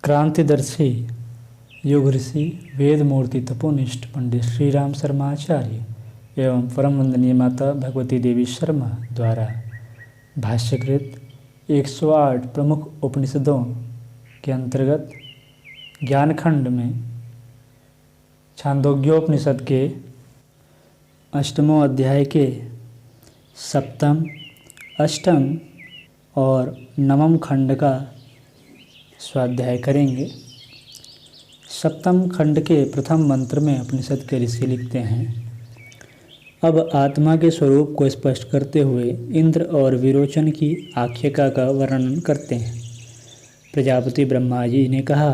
क्रांतिदर्शी युग ऋषि वेद मूर्ति तपोनिष्ठ पंडित श्री राम शर्मा आचार्य एवं परम वंदनीय माता भगवती देवी शर्मा द्वारा भाष्यकृत 108 प्रमुख उपनिषदों के अंतर्गत ज्ञानखंड में छांदोग्योपनिषद के अष्टमों अध्याय के सप्तम, अष्टम और नवम खंड का स्वाध्याय करेंगे। सप्तम खंड के प्रथम मंत्र में उपनिषद के ऋषि लिखते हैं, अब आत्मा के स्वरूप को स्पष्ट करते हुए इंद्र और विरोचन की आख्यायिका का वर्णन करते हैं। प्रजापति ब्रह्मा जी ने कहा,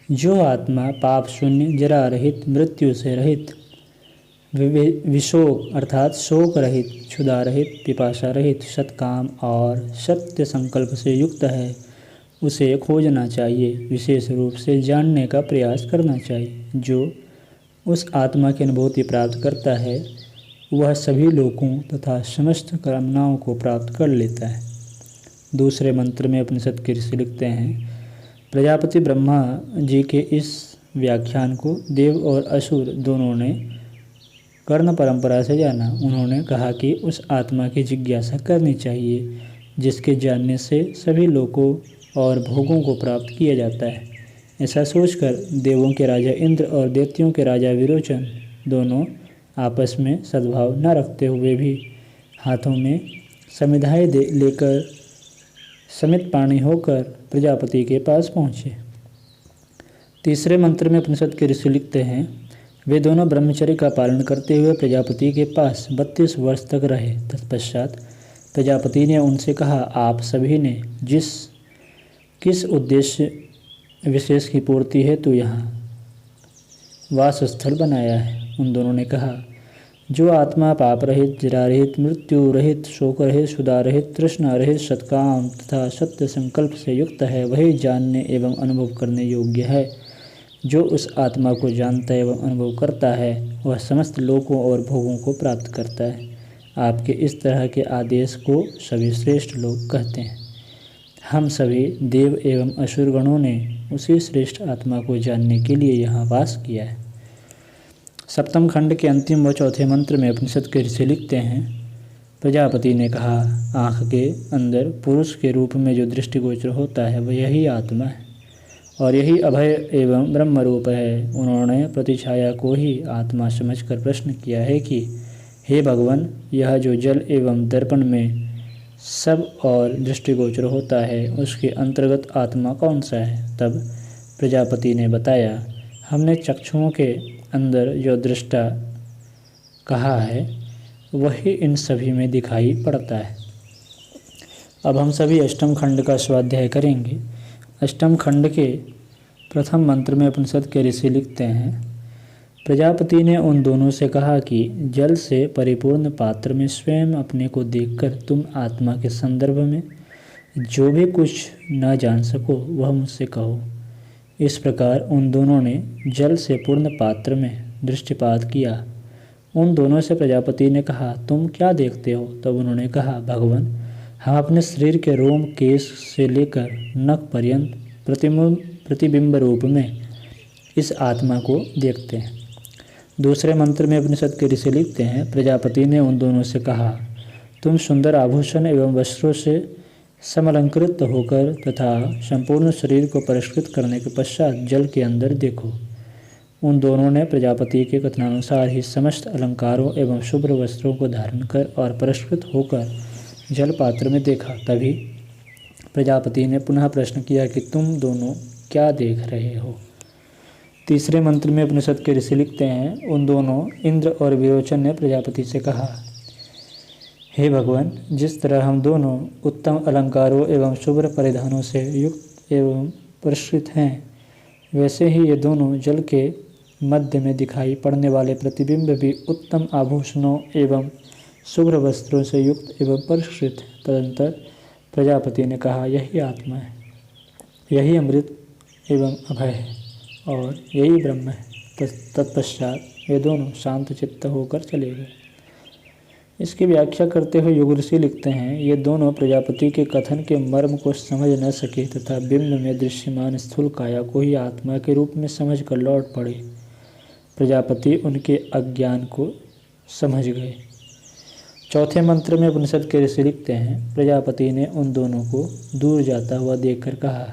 जो आत्मा पाप शून्य, जरा रहित, मृत्यु से रहित, विशोक अर्थात शोक रहित, क्षुधा रहित, पिपासा रहित, सत्काम और सत्य संकल्प से युक्त है, उसे खोजना चाहिए, विशेष रूप से जानने का प्रयास करना चाहिए। जो उस आत्मा की अनुभूति प्राप्त करता है वह सभी लोकों तथा समस्त कामनाओं को प्राप्त कर लेता है। दूसरे मंत्र में उपनिषद के ऋषि लिखते हैं, प्रजापति ब्रह्मा जी के इस व्याख्यान को देव और असुर दोनों ने कर्ण परंपरा से जाना। उन्होंने कहा कि उस आत्मा की जिज्ञासा करनी चाहिए जिसके जानने से सभी लोकों और भोगों को प्राप्त किया जाता है। ऐसा सोचकर देवों के राजा इंद्र और दैत्यों के राजा विरोचन दोनों आपस में सद्भाव न रखते हुए भी हाथों में समिधाएँ लेकर समित पाणी होकर प्रजापति के पास पहुँचे। तीसरे मंत्र में उपनिषद के ऋषि लिखते हैं, वे दोनों ब्रह्मचर्य का पालन करते हुए प्रजापति के पास 32 वर्ष तक रहे। तत्पश्चात प्रजापति ने उनसे कहा, आप सभी ने किस उद्देश्य विशेष की पूर्ति हेतु यहाँ वासस्थल बनाया है। उन दोनों ने कहा, जो आत्मा पाप रहित, जरा रहित, मृत्यु रहित, शोक रहित, क्षुधा रहित, तृष्णा रहित, सत्काम तथा सत्य संकल्प से युक्त है, वही जानने एवं अनुभव करने योग्य है। जो उस आत्मा को जानता एवं अनुभव करता है वह समस्त लोकों और भोगों को प्राप्त करता है। आपके इस तरह के आदेश को सभी श्रेष्ठ लोग कहते हैं। हम सभी देव एवं असुर गणों ने उसी श्रेष्ठ आत्मा को जानने के लिए यहाँ वास किया है। सप्तम खंड के अंतिम व चौथे मंत्र में उपनिषद के ऋषि लिखते हैं, प्रजापति ने कहा, आँख के अंदर पुरुष के रूप में जो दृष्टिगोचर होता है वह यही आत्मा है और यही अभय एवं ब्रह्म रूप है। उन्होंने प्रतिछाया को ही आत्मा समझकर प्रश्न किया है कि हे भगवान, यह जो जल एवं दर्पण में सब और दृष्टिगोचर होता है उसके अंतर्गत आत्मा कौन सा है। तब प्रजापति ने बताया, हमने चक्षुओं के अंदर जो दृष्टा कहा है वही इन सभी में दिखाई पड़ता है। अब हम सभी अष्टम खंड का स्वाध्याय करेंगे। अष्टम खंड के प्रथम मंत्र में उपनिषद के ऋषि लिखते हैं, प्रजापति ने उन दोनों से कहा कि जल से परिपूर्ण पात्र में स्वयं अपने को देखकर तुम आत्मा के संदर्भ में जो भी कुछ न जान सको वह मुझसे कहो। इस प्रकार उन दोनों ने जल से पूर्ण पात्र में दृष्टिपात किया। उन दोनों से प्रजापति ने कहा, तुम क्या देखते हो। तब उन्होंने कहा, भगवान, हम अपने शरीर के रोम केश से लेकर नख पर्यंत प्रतिबिंब रूप में इस आत्मा को देखते हैं। दूसरे मंत्र में उपनिषद के ऋषि लिखते हैं, प्रजापति ने उन दोनों से कहा, तुम सुंदर आभूषण एवं वस्त्रों से समलंकृत होकर तथा संपूर्ण शरीर को परिष्कृत करने के पश्चात जल के अंदर देखो। उन दोनों ने प्रजापति के कथनानुसार ही समस्त अलंकारों एवं शुभ्र वस्त्रों को धारण कर और परिष्कृत होकर जल पात्र में देखा। तभी प्रजापति ने पुनः प्रश्न किया कि तुम दोनों क्या देख रहे हो। तीसरे मंत्र में उपनिषद के ऋषि लिखते हैं, उन दोनों इंद्र और विरोचन ने प्रजापति से कहा, हे भगवान, जिस तरह हम दोनों उत्तम अलंकारों एवं शुभ्र परिधानों से युक्त एवं परिष्कृत हैं, वैसे ही ये दोनों जल के मध्य में दिखाई पड़ने वाले प्रतिबिंब भी उत्तम आभूषणों एवं शुभ्र वस्त्रों से युक्त एवं परिष्कृत हैं। तदंतर प्रजापति ने कहा, यही आत्मा है, यही अमृत एवं अभय है और यही ब्रह्म है। तत्पश्चात वे दोनों शांत चित्त होकर चले गए। इसकी व्याख्या करते हुए युग ऋषि लिखते हैं, ये दोनों प्रजापति के कथन के मर्म को समझ न सके तथा बिंब में दृश्यमान स्थूल काया को ही आत्मा के रूप में समझ कर लौट पड़े। प्रजापति उनके अज्ञान को समझ गए। चौथे मंत्र में उपनिषद के ऋषि लिखते हैं, प्रजापति ने उन दोनों को दूर जाता हुआ देखकर कहा,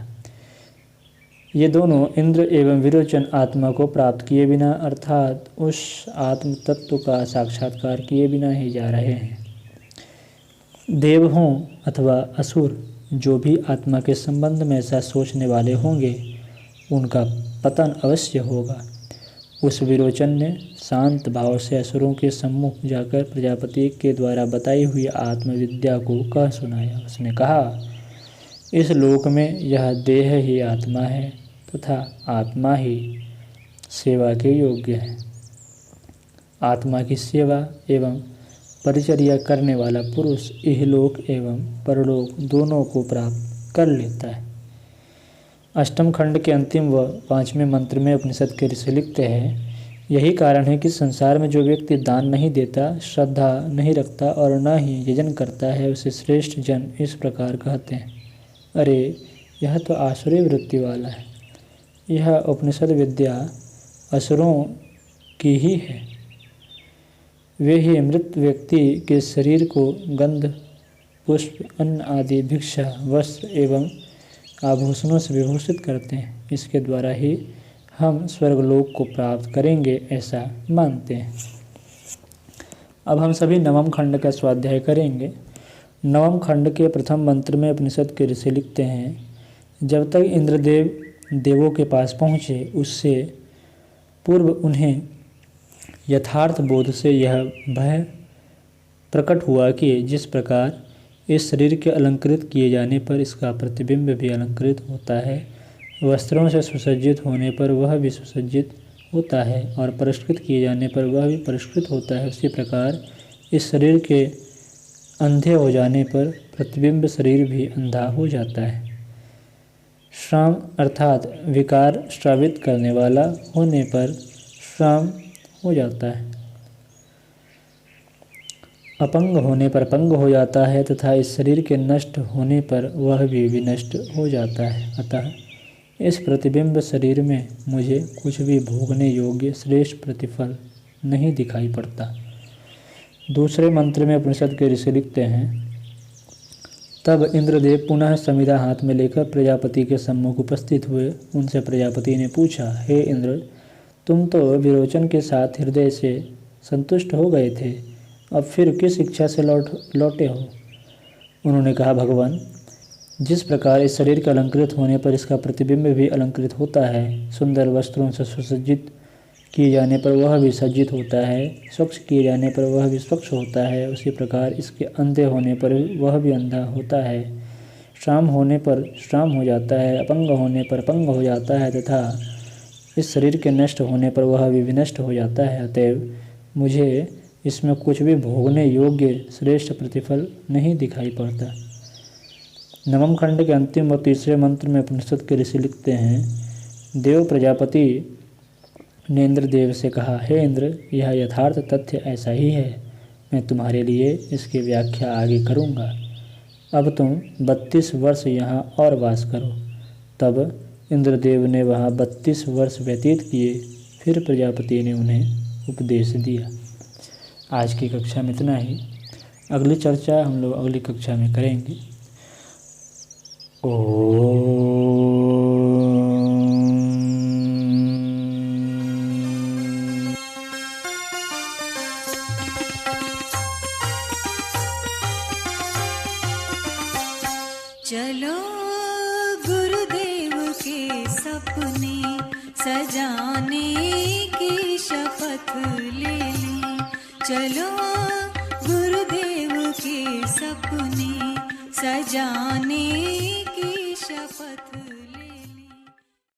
ये दोनों इंद्र एवं विरोचन आत्मा को प्राप्त किए बिना अर्थात उस आत्म तत्व का साक्षात्कार किए बिना ही जा रहे हैं। देव हों अथवा असुर, जो भी आत्मा के संबंध में ऐसा सोचने वाले होंगे, उनका पतन अवश्य होगा। उस विरोचन ने शांत भाव से असुरों के सम्मुख जाकर प्रजापति के द्वारा बताई हुई आत्मविद्या को कह सुनाया। उसने कहा, इस लोक में यह देह ही आत्मा है तथा आत्मा ही सेवा के योग्य है। आत्मा की सेवा एवं परिचर्या करने वाला पुरुष इहलोक एवं परलोक दोनों को प्राप्त कर लेता है। अष्टम खंड के अंतिम व 5वें मंत्र में उपनिषद के ऋषि लिखते हैं, यही कारण है कि संसार में जो व्यक्ति दान नहीं देता, श्रद्धा नहीं रखता और न ही यजन करता है, उसे श्रेष्ठ जन इस प्रकार कहते हैं, अरे यह तो आसुरी वृत्ति वाला है। यह उपनिषद विद्या असुरों की ही है। वे ही मृत व्यक्ति के शरीर को गंध, पुष्प, अन्न आदि भिक्षा, वस्त्र एवं आभूषणों से विभूषित करते हैं। इसके द्वारा ही हम स्वर्गलोक को प्राप्त करेंगे, ऐसा मानते हैं। अब हम सभी नवम खंड का स्वाध्याय करेंगे। नवम खंड के प्रथम मंत्र में उपनिषद के ऋषि लिखते हैं, जब तक इंद्रदेव देवों के पास पहुँचे, उससे पूर्व उन्हें यथार्थ बोध से यह भय प्रकट हुआ कि जिस प्रकार इस शरीर के अलंकृत किए जाने पर इसका प्रतिबिंब भी अलंकृत होता है, वस्त्रों से सुसज्जित होने पर वह भी सुसज्जित होता है और परिष्कृत किए जाने पर वह भी परिष्कृत होता है, उसी प्रकार इस शरीर के अंधे हो जाने पर प्रतिबिंब शरीर भी अंधा हो जाता है। श्राम अर्थात विकार श्रावित करने वाला होने पर श्राम हो जाता है, अपंग होने पर अपंग हो जाता है तथा इस शरीर के नष्ट होने पर वह भी विनष्ट हो जाता है। अतः इस प्रतिबिंब शरीर में मुझे कुछ भी भोगने योग्य श्रेष्ठ प्रतिफल नहीं दिखाई पड़ता। दूसरे मंत्र में उपनिषद के ऋषि लिखते हैं, तब इंद्रदेव पुनः समिधा हाथ में लेकर प्रजापति के सम्मुख उपस्थित हुए। उनसे प्रजापति ने पूछा, हे इंद्र, तुम तो विरोचन के साथ हृदय से संतुष्ट हो गए थे, अब फिर किस इच्छा से लौटे हो? उन्होंने कहा, भगवान, जिस प्रकार इस शरीर के अलंकृत होने पर इसका प्रतिबिंब भी अलंकृत होता है, सुंदर वस्त्रों से सुसज्जित किए जाने पर वह भी सज्जित होता है, स्वच्छ किए जाने पर वह भी स्वच्छ होता है, उसी प्रकार इसके अंधे होने पर वह भी अंधा होता है, श्राम होने पर श्राम हो जाता है, अपंग होने पर अपंग हो जाता है तथा इस शरीर के नष्ट होने पर वह भी विनष्ट हो जाता है। अतएव मुझे इसमें कुछ भी भोगने योग्य श्रेष्ठ प्रतिफल नहीं दिखाई पड़ता। नवम खंड के अंतिम और तीसरे मंत्र में उपनिषद के ऋषि लिखते हैं, देव प्रजापति ने इंद्रदेव से कहा, हे इंद्र, यह यथार्थ तथ्य ऐसा ही है। मैं तुम्हारे लिए इसकी व्याख्या आगे करूँगा। अब तुम 32 वर्ष यहाँ और वास करो। तब इंद्रदेव ने वहाँ 32 वर्ष व्यतीत किए। फिर प्रजापति ने उन्हें उपदेश दिया। आज की कक्षा में इतना ही। अगली चर्चा हम लोग अगली कक्षा में करेंगे। चलो गुरुदेव के सपने सजाने की शपथ ले ली। चलो गुरुदेव के सपने सजाने